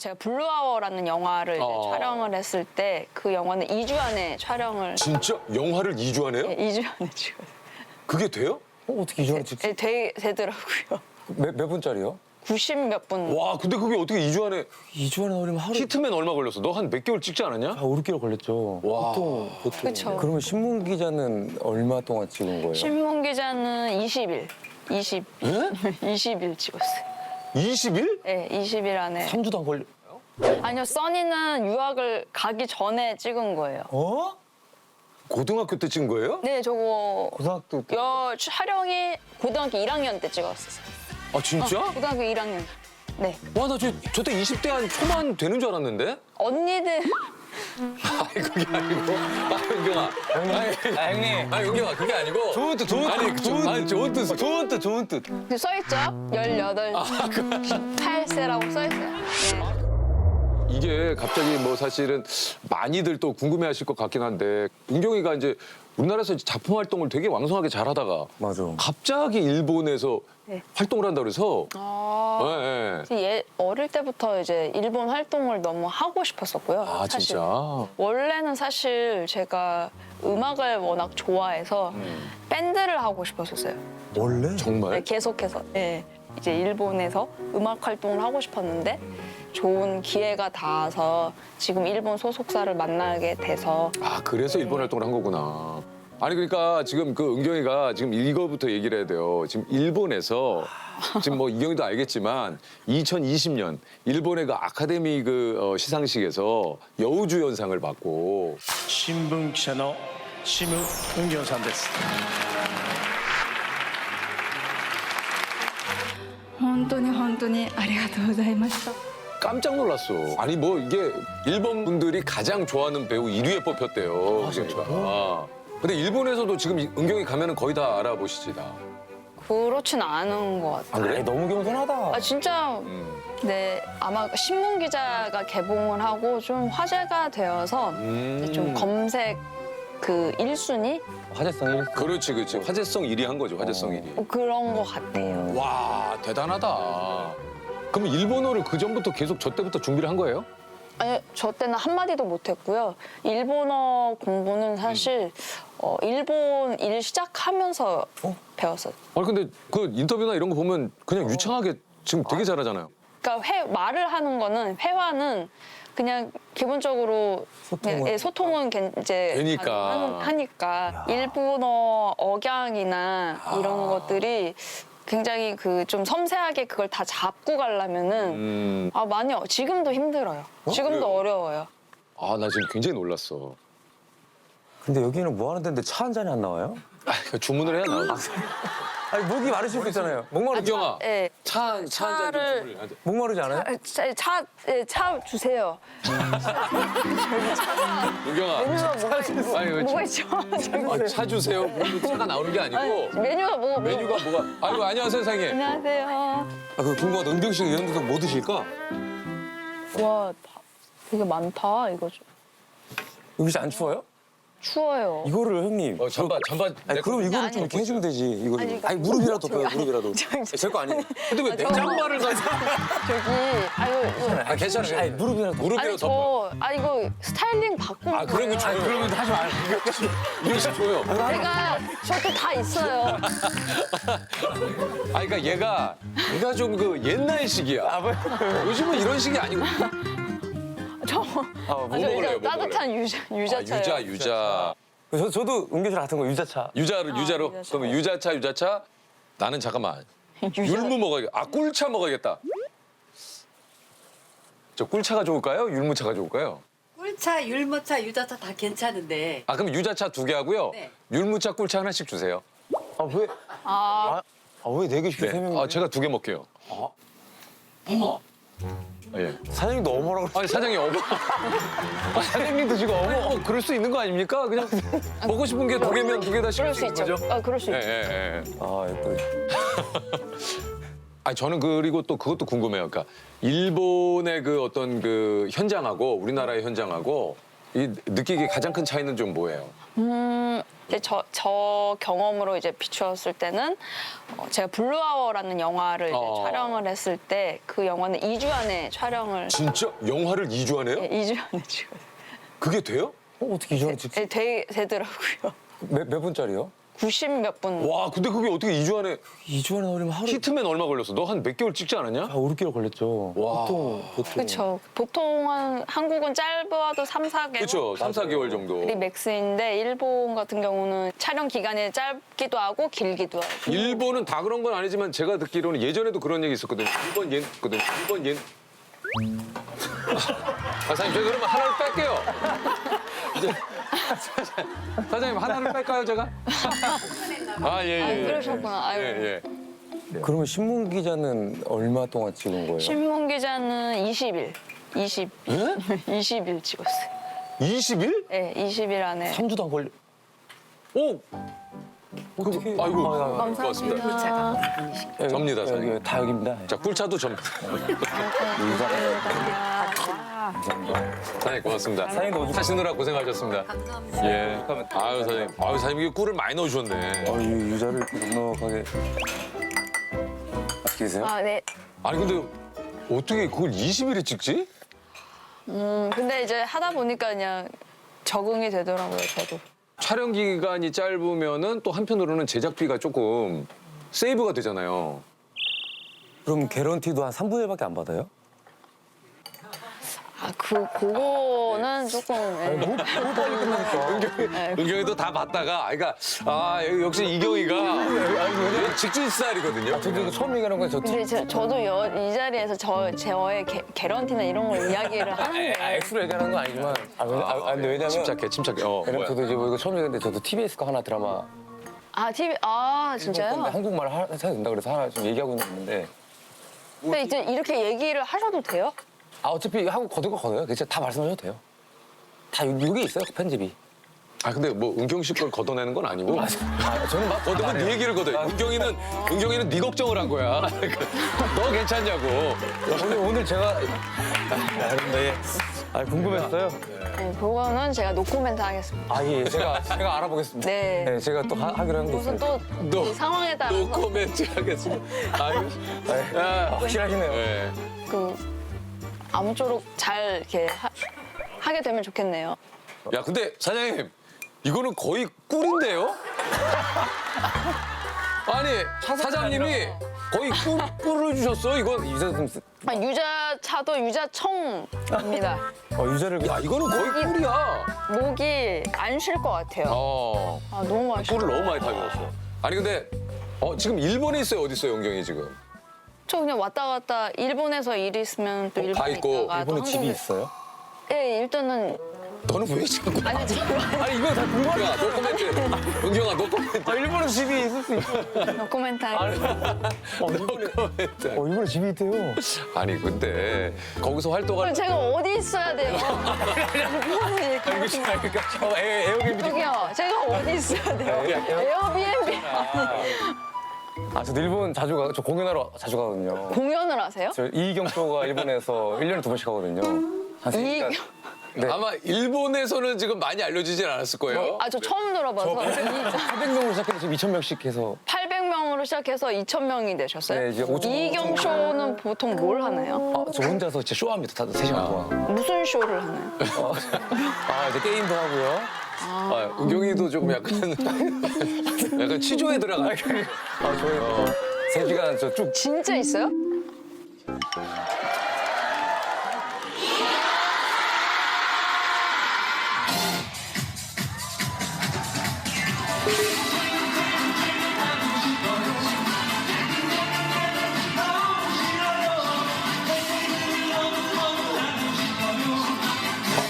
제가 블루아워라는 영화를 이제 어. 촬영을 했을 때 그 영화는 2주 안에 촬영을 진짜 영화를 2주 안에요? 2주 안에 찍었어요. 그게 돼요? 어떻게 이전에 찍지? 되더라고요. 몇 분짜리요? 90 몇 분. 와, 근데 그게 어떻게 2주 안에 2주 안에 나오려면 하루 히트맨 얼마 걸렸어? 너 한 몇 개월 찍지 않았냐? 5개월 걸렸죠. 와. 보통. 그쵸. 그러면 신문 기자는 얼마 동안 찍은 거예요? 신문 기자는 20일. 20. 예? 20일 찍었어요. 20일? 네, 20일 안에. 3주도 안 걸려. 아니요, 써니는 유학을 가기 전에 찍은 거예요. 어? 고등학교 때 찍은 거예요? 네, 저거 고등학교 때. 촬영이 고등학교 1학년 때 찍었어요. 아, 진짜? 고등학교 1학년. 네. 와, 나 저때 20대 한 초반 되는 줄 알았는데? 언니들 아니, 그게 아니고. 아, 윤경아. 형님. 아니, 윤경아, 그게 아니고. 좋은 뜻, 좋은 뜻. 아니, 좋은 뜻. 좋은 뜻, 좋은 뜻. 써있죠? 18, 18세라고 써있어요. 네. 이게 갑자기 뭐 사실은 많이들 또 궁금해하실 것 같긴 한데 은경이가 이제 우리나라에서 작품 활동을 되게 왕성하게 잘하다가 맞아. 갑자기 일본에서 네. 활동을 한다 그래서 아, 예. 어릴 때부터 이제 일본 활동을 너무 하고 싶었었고요. 아, 사실. 진짜. 원래는 사실 제가 음악을 워낙 좋아해서 밴드를 하고 싶었었어요. 원래? 정말? 네, 계속해서. 네. 이제 일본에서 음악 활동을 하고 싶었는데 좋은 기회가 닿아서 지금 일본 소속사를 만나게 돼서 아, 그래서 일본 활동을 한 거구나. 아니 그러니까 지금 그 은경이가 지금 이거부터 얘기를 해야 돼요. 지금 일본에서 지금 뭐 이경이도 알겠지만 2020년 일본의 그 아카데미 시상식에서 여우주연상을 받고 新聞記者のシム・ウンギョンさんです。本当にありがとうございました。 깜짝 놀랐어. 아니 뭐 이게 일본 분들이 가장 좋아하는 배우 1위에 뽑혔대요. 은경이가. 근데 일본에서도 지금 은경이 가면은 거의 다 알아보시지 다. 그렇진 않은 것 같아요. 아, 그래? 너무 겸손하다. 아 진짜 네 아마 신문 기자가 개봉을 하고 좀 화제가 되어서 이제 좀 검색 그 1순위 화제성 1위. 그렇지, 그렇지. 화제성 1위 한 거죠. 화제성 1위. 그런 것 같아요. 와, 대단하다. 그럼 일본어를 그 전부터 계속 저 때부터 준비를 한 거예요? 아니 저 때는 한 마디도 못했고요. 일본어 공부는 사실 일본 일 시작하면서 배웠어요. 아니 근데 그 인터뷰나 이런 거 보면 그냥 유창하게 지금 되게 잘하잖아요. 그러니까 말을 하는 거는 회화는 그냥 기본적으로 소통은 이제 되니까. 하니까 일본어 억양이나 이런 것들이 굉장히 그 좀 섬세하게 그걸 다 잡고 가려면은 아 많이 지금도 힘들어요. 지금도 그래요? 어려워요. 아, 나 지금 굉장히 놀랐어. 근데 여기는 뭐 하는 데인데 차 한 잔이 안 나와요? 아, 주문을 해야 나오지. 아니, 목이 마르실 수 있잖아요. 목마르지, 은경아, 네. 차 한 잔 차를- 주문을 해야 돼. 목마르지 않아요? 차 주세요. 은경아, 메뉴가 아니, 왜 뭐가 있죠? 아, 차 주세요. 그러면 차가 나오는 게 아니고 메뉴가 메뉴가 뭐가? 아이고 안녕하세요 사장님. 안녕하세요. 아, 그 궁금하다. 은경 씨가 이런 데서 뭐 드실까? 와 되게 많다 이거 좀 여기 안 추워요? 추워요. 이거를 형님. 잠바. 아니, 그럼 이거를 아니, 좀 이렇게 해주면 되지. 이거. 아니, 이거- 아니, 무릎이라도 저기, 펴요, 아니, 무릎이라도. 저기- 제 거 아니에요. 근데 왜 내 잠바를 가지고? 저기 이거 아 괜찮아요. 아니, 무릎이라도. 무릎이라도 덮어. 이거 스타일링 바꾸는 아 그런 거 거예요. 좋아요. 그러면 하지 마. 이거 좋아요. 제가 저도 다 있어요. 아 그러니까 얘가 좀 그 옛날식이야. 요즘은 이런 식이 아니고. 저 뭐 저 먹을래요, 이제 뭐 따뜻한 유자차요. 유자. 저도 은경 씨랑 같은 거 유자차. 유자로. 유자차. 그러면 유자차. 나는 잠깐만. 율무 먹어야겠다. 아 꿀차 먹어야겠다. 저 꿀차가 좋을까요? 율무차가 좋을까요? 꿀차, 율무차, 유자차 다 괜찮은데 아 그럼 유자차 2개 하고요. 네. 율무차 꿀차 하나씩 주세요. 아, 왜? 왜 4개씩 네. 세 명이? 아 제가 2개 먹게요. 어머. 예. 사장님도 어머라고. 아니 사장님 어머. 사장님도 지금 어머. 뭐 그럴 수 있는 거 아닙니까? 그냥 먹고 싶은 게 2개면 2개 다 그럴 시킬 수 수 있는 있죠. 거죠. 아 그럴 수 예, 있죠. 예, 예. 아, 또. 아니 저는 그리고 또 그것도 궁금해요. 그러니까 일본의 그 어떤 그 현장하고 우리나라의 현장하고 이 느끼기 가장 큰 차이는 좀 뭐예요? 이제 저 경험으로 이제 비추었을 때는 제가 블루아워라는 영화를 이제 촬영을 했을 때 그 영화는 2주 안에 촬영을 진짜 영화를 2주 안에요? 2주 안에 찍었어요. 그게 돼요? 어떻게 이전에 찍지? 되더라고요. 몇 분짜리요? 90 몇 분. 와, 근데 그게 어떻게 2주 안에 2주 안에 걸리면 하루 히트맨 얼마 걸렸어? 너 한 몇 개월 찍지 않았냐? 5, 6개월 걸렸죠. 와. 보통. 그렇죠. 보통은 한국은 짧아도 3, 4개월. 그렇죠. 3, 4개월 정도. 이 맥스인데 일본 같은 경우는 촬영 기간이 짧기도 하고 길기도 하고. 일본은 다 그런 건 아니지만 제가 듣기로는 예전에도 그런 얘기 있었거든요. 일본 옌 있거든요. 일본 옌. 사장님, 저희 그러면 하나를 뺄게요. 이제 사장님 하나를 뺄까요, 제가? 아, 예, 예. 그러셨구나. 아유. 예, 예. 그러면 신문 기자는 얼마 동안 찍은 거예요? 신문 기자는 20일. 20일 찍었어요. 20일? 네, 20일 안에. 3주도 안 걸려. 오! 어떻게? 아이고, 감사합니다. 고맙습니다. 접니다, 사장님. 다 여기입니다. 자, 꿀차도 좀. 사장님, 고맙습니다. 사장님도 어디- 사시느라 고생하셨습니다. 감사합니다. 예. 아유, 사장님. 아유, 사장님, 이게 꿀을 많이 넣어주셨네. 유자를 넉넉하게. 맛있게 드세요? 아, 네. 아니, 근데 어떻게 그걸 20일에 찍지? 근데 이제 하다 보니까 그냥 적응이 되더라고요, 저도. 촬영 기간이 짧으면은 또 한편으로는 제작비가 조금 세이브가 되잖아요. 그럼 개런티도 한 3분의 1밖에 안 받아요? 그거는 조금. 너무 빨리 끝나니까. 은경이도 다 봤다가, 그러니까 역시 이경이가 직진 스타일이거든요. 저도 이거 처음 얘기하는 거예요. 근데 저도 이 자리에서 저의 개런티나 이런 걸 이야기를 하는데. X로 얘기하는 건 아니지만. 근데 왜냐면. 침착해. 왜냐면 뭐야. 저도 이제 이거 처음 얘기했는데 저도 TBS 거 하나 드라마. TV, 진짜요? 근데 한국말 해야 된다 그래서 하나 좀 얘기하고 있는데. 근데 이제 이렇게 얘기를 하셔도 돼요? 어차피 하고 거둘 거 거둬요. 진짜 다 말씀하셔도 돼요. 다 여기 있어요, 편집이. 근데 뭐 은경 씨 걸 걷어내는 건 아니고. 저는 막 걷으면 네 얘기를 걷어요. 은경이는 네 걱정을 한 거야. 너 괜찮냐고. 오늘 제가. 근데 궁금했어요. 네, 그거는 제가 노코멘트 하겠습니다. 예, 제가 알아보겠습니다. 네. 제가 또 하기로 한 게 있어요. 무슨 또 이 상황에 따라서 노 코멘트 하겠습니다. 아유. 야. 확실하시네요. 네. 아무쪼록 잘 이렇게 하게 되면 좋겠네요. 야, 근데 사장님, 이거는 거의 꿀인데요? 아니, 사장님이 거의 꿀을 주셨어. 이건 유자 좀 유자차도 유자청입니다. 유자를 야, 이거는 거의 꿀이야. 목이 안 쉴 것 같아요. 너무 맛있어. 꿀을 너무 많이 타줬어. 아니, 근데 지금 일본에 있어요? 어디 있어요, 은경이 지금? 저 그냥 왔다 갔다 일본에서 일 있으면 또 일본에 있고, 있다가 또 일본에 집이 한국에. 있어요? 네, 일단은 너는 왜 자꾸. 아니 제가 아니 이거 다 궁금해. 야, 노 코멘트. 은경아, 노 코멘트. 일본에 집이 있을 수 있어. 노코멘트 하겠습니다. 노 코멘트. 일본에 집이 있대요. 아니, 근데 거기서 활동할 제가 어디 있어야 돼요? 일본에 에어비앤비. 저기요, 제가 어디 있어야 돼요? 에어비앤비 저도 일본 자주 가. 저 공연하러 자주 가거든요. 공연을 하세요? 저 이희경 쇼가 일본에서 1년에 2번씩 하거든요. 한 이희경? 네. 아마 일본에서는 지금 많이 알려지진 않았을 거예요. 저 처음 들어봐서 800명으로 시작해서 지금 2,000명씩 해서 800명으로 시작해서 2,000명이 되셨어요? 네, 이제 5,000 이희경 쇼는 보통 뭘 하나요? 저 혼자서 진짜 쇼합니다. 다들 3시간 동안. 무슨 쇼를 하나요? 이제 게임도 하고요. 은경이도 좀 약간 약간 치조에 들어가. 저희 3시간 쭉 진짜 있어요?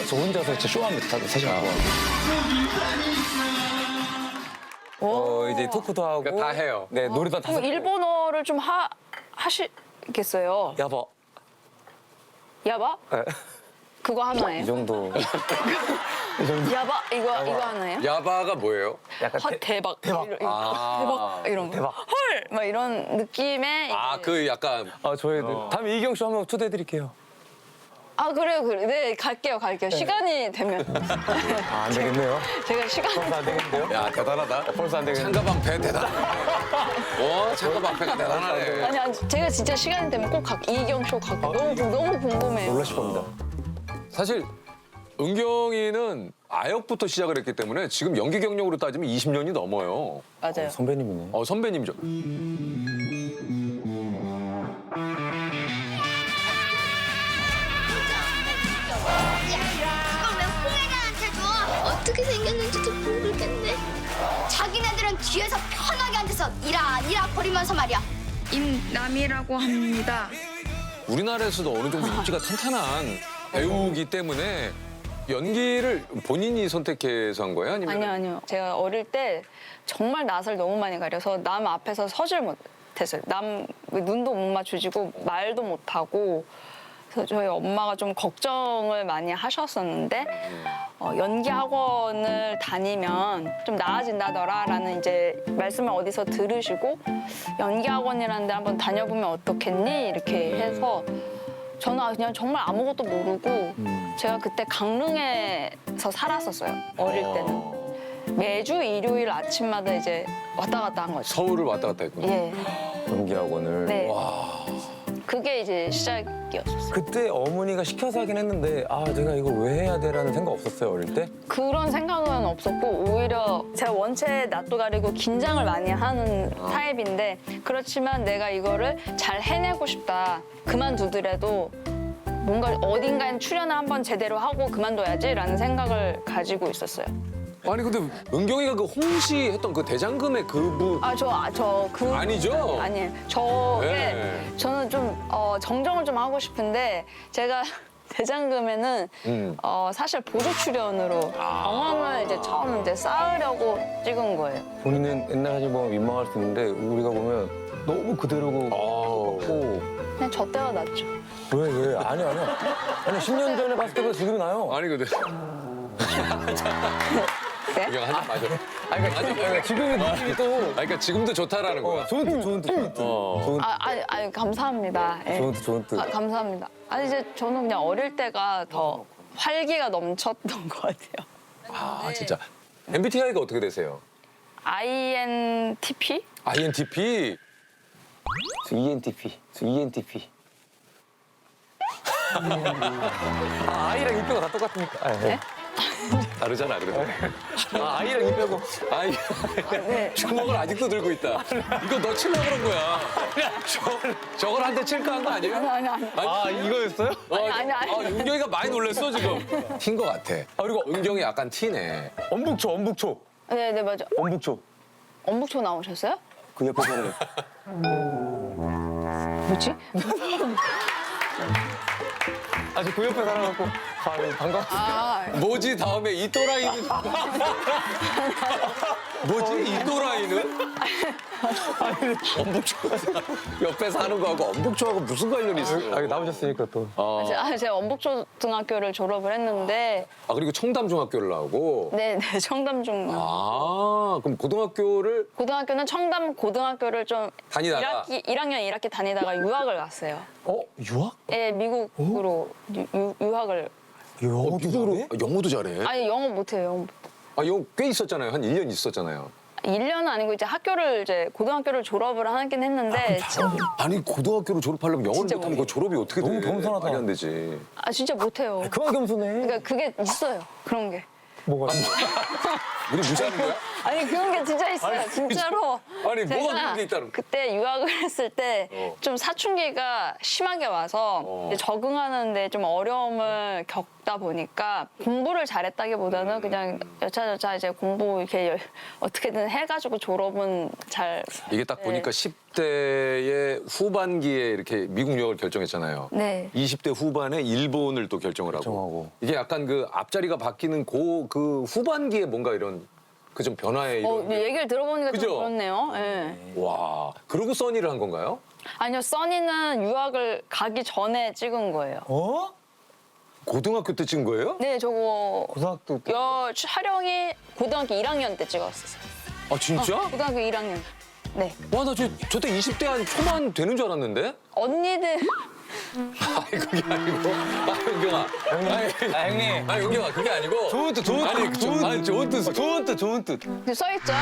저 혼자서 진짜 쇼합니다. 다들 3시간 동안. 이제 토크도 하고 그러니까 다 해요. 네, 노래도 다 그럼 일본어를 좀 하시겠어요? 야봐. 야바? 네. 그거 하나예요? 이 정도. 야바 이거 하나예요? 야바가 뭐예요? 약간 대박. 대박. 대박 이런 거. 대박. 헐! 막 이런 느낌의 이제 그 약간 저희 다음에 이경 쇼 한번 초대해 드릴게요. 아 그래요. 네 갈게요. 시간이 되면 아, 안 되겠네요. 제가 시간 벌써 안 되겠는데요? 야 대단하다. 벌써 안 되겠네요. 창가방 배 대단하네. 창가방 배가 대단하네. 아니 제가 진짜 시간이 되면 꼭 이경 쇼 가고 너무 궁금해요. 놀라실 겁니다. 사실 은경이는 아역부터 시작을 했기 때문에 지금 연기 경력으로 따지면 20년이 넘어요. 맞아요. 선배님이네. 선배님이죠. 이걸 왜 홍해가한테 줘? 어떻게 생겼는지도 모르겠네. 자기네들은 뒤에서 편하게 앉아서 이라 거리면서 말이야. 임남이라고 합니다. 우리나라에서도 어느 정도 입지가 탄탄한 배우기 때문에 연기를 본인이 선택해서 한 거예요? 아니면? 아니요. 제가 어릴 때 정말 낯을 너무 많이 가려서 남 앞에서 서질 못했어요. 남 눈도 못 마주치고 말도 못하고. 그래서 저희 엄마가 좀 걱정을 많이 하셨었는데 연기 학원을 다니면 좀 나아진다더라라는 이제 말씀을 어디서 들으시고 연기 학원이라는 데 한번 다녀보면 어떻겠니? 이렇게 해서 저는 그냥 정말 아무것도 모르고 제가 그때 강릉에서 살았었어요. 어릴 때는. 매주 일요일 아침마다 이제 왔다 갔다 한 거죠. 서울을 왔다 갔다 했군요. 예. 연기학원을. 네. 그게 이제 시작이었어요. 그때 어머니가 시켜서 하긴 했는데 내가 이거 왜 해야 돼라는 생각 없었어요 어릴 때? 그런 생각은 없었고 오히려 제가 원체 낯도 가리고 긴장을 많이 하는 타입인데 그렇지만 내가 이거를 잘 해내고 싶다. 그만두더라도 뭔가 어딘가에 출연을 한번 제대로 하고 그만둬야지라는 생각을 가지고 있었어요. 아니 근데 은경이가 그 홍시 했던 그 대장금의 그분 아니죠? 아니에요. 네. 저는 좀 정정을 좀 하고 싶은데 제가 대장금에는 사실 보조 출연으로 경험을 이제 처음 이제 쌓으려고 찍은 거예요. 본인은 옛날 사진 보면 민망할 수 있는데 우리가 보면 너무 그대로고 같고 그냥 저 때가 낫죠. 왜? 아니야. 아니 10년 전에 봤을 때보다 지금이 나요. 아니 근데 네? 은경 한잔 마셔. 그러니까 지금의 느낌이 또 그러니까 지금도 좋다라는 거야. 좋은 뜻. 아니 감사합니다. 예. 좋은 뜻. 감사합니다. 아니 이제 저는 그냥 어릴 때가 더 활기가 넘쳤던 것 같아요. 진짜. MBTI가 어떻게 되세요? INTP? INTP? 저 ENTP. I랑 E 뼈가 다 똑같으니까. 네? 다르잖아 그래도. I랑 E 뼈고. 네. 주먹을 아직도 들고 있다. 이거 너 치려고 그런 거야. 저걸 한 대 칠까 한 거 아니에요? 아니. 이거였어요? 아니. 은경이가 많이 놀랬어 지금. 튄 거 같아. 그리고 은경이 약간 티네. 엄북초. 네 맞아. 엄북초. 엄북초 나오셨어요? 그 옆에 사는. 뭐지? 아직 그 옆에 살아갖고 반가웠어요. 뭐지 다음에 이 또라이는 뭐지 이 또라이는 엄북초 옆에 사는 거하고 엄북초하고 무슨 관련이 있어? 나오셨으니까 또. 제가 엄북초등학교를 졸업을 했는데 그리고 청담중학교를 나오고. 네 청담중 그럼 고등학교는 청담 고등학교를 좀 다니다가? 1학년 1학기 다니다가 유학을 갔어요. 유학? 예, 미국으로 유학을. 영어도 잘해? 영어도 잘해. 아니 영어 못해요. 영어 꽤 있었잖아요. 한 1년 있었잖아요. 1년은 아니고 이제 고등학교를 졸업을 하긴 했는데 아니 고등학교를 졸업하려면 영어를 진짜 못하면 그 졸업이 어떻게 돼? 너무 겸손하다. 말이 안 되지. 진짜 못해요. 그만 겸손해. 그러니까 그게 있어요. 그런 게. 뭐가? 우리 무시하는 거야? 아니 그런 게 진짜 있어요. 진짜로. 아니, 뭐가 제가 그런 게 있다는 그때 유학을 했을 때 좀 사춘기가 심하게 와서 이제 적응하는데 좀 어려움을 겪다 보니까 공부를 잘했다기보다는 그냥 여차저차 이제 공부 이렇게 어떻게든 해가지고 졸업은 잘. 이게 딱 보니까 10대의 후반기에 이렇게 미국 유학을 결정했잖아요. 네. 20대 후반에 일본을 또 결정을 하고. 결정하고. 이게 약간 그 앞자리가 바뀌는 그 후반기에 뭔가 이런 그 좀 변화의 이런. 얘기를 들어보니까 그죠? 좀 그렇네요. 예. 와. 그러고 써니를 한 건가요? 아니요, 써니는 유학을 가기 전에 찍은 거예요. 고등학교 때 찍은 거예요? 네, 저거 고등학교 때. 촬영이 고등학교 1학년 때 찍었었어요. 아 진짜? 고등학교 1학년. 네. 와 나 저때 20대 한 초반 되는 줄 알았는데? 아니 그게 아니고 은경아. 형님. 아니 은경아 그게 아니고. 좋은 뜻, 좋은 뜻. 아니 좋은 뜻. 좋은 뜻, 좋은 뜻. 써있죠?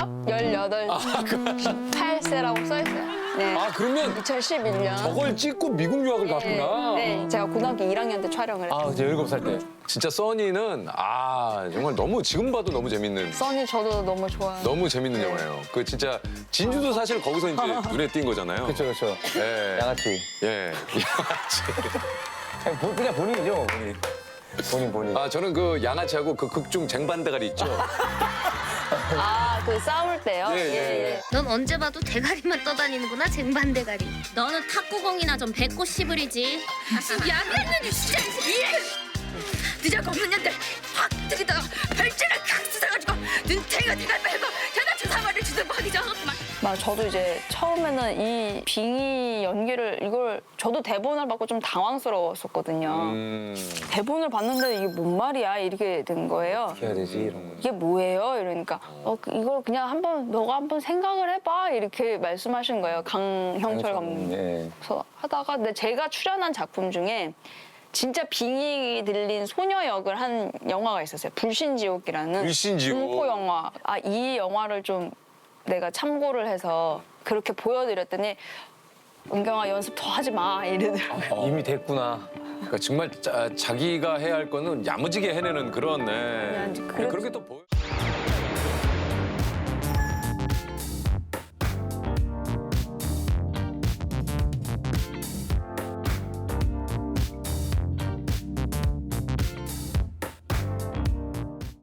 18세라고 써있어요. 네. 아 그러면 2011년. 저걸 찍고 미국 유학을 갔구나. 네, 제가 고등학교 1학년 때 촬영을 했어요. 아, 이제 17살 때. 진짜 써니는 정말 너무 지금 봐도 너무 재밌는. 써니 저도 너무 좋아요. 너무 재밌는 영화예요. 그 진짜 진주도 사실 거기서 이제 눈에 띈 거잖아요. 그렇죠, 그렇죠. 예. 양아치. 예. 양아치. 그냥 본인이죠, 본인. 아 저는 그 양아치하고 그 극중 쟁반대가리 있죠. 아, 그 싸울 때요? 예. 넌 언제 봐도 대가리만 떠다니는구나 쟁반대가리. 너는 탁구공이나 좀 뱉고 씨부리지. 야근년이 진짜 늦어고 없는 년들 확 들이다가 발전을 칵 쑤셔가지고 눈탱이가 들어갈 말고 저다 사마를 주는 법이죠. 맞아, 저도 이제 처음에는 이 빙의 연기를 이걸 저도 대본을 받고 좀 당황스러웠었거든요. 대본을 봤는데 이게 뭔 말이야 이렇게 된 거예요. 어떻게 해야 되지, 이런 거. 이게 뭐예요? 이러니까 이걸 그냥 너가 한번 생각을 해봐 이렇게 말씀하신 거예요. 강형철 감독님. 예. 그래서 하다가 근데 제가 출연한 작품 중에 진짜 빙의 들린 소녀 역을 한 영화가 있었어요. 불신지옥이라는 불신지옥. 공포 영화. 이 영화를 좀 내가 참고를 해서 그렇게 보여드렸더니 은경아 연습 더 하지 마 이러더라고요. 이미 됐구나. 그러니까 정말 자기가 해야 할 거는 야무지게 해내는 그런. 네. 그렇- 그렇게 또 보여.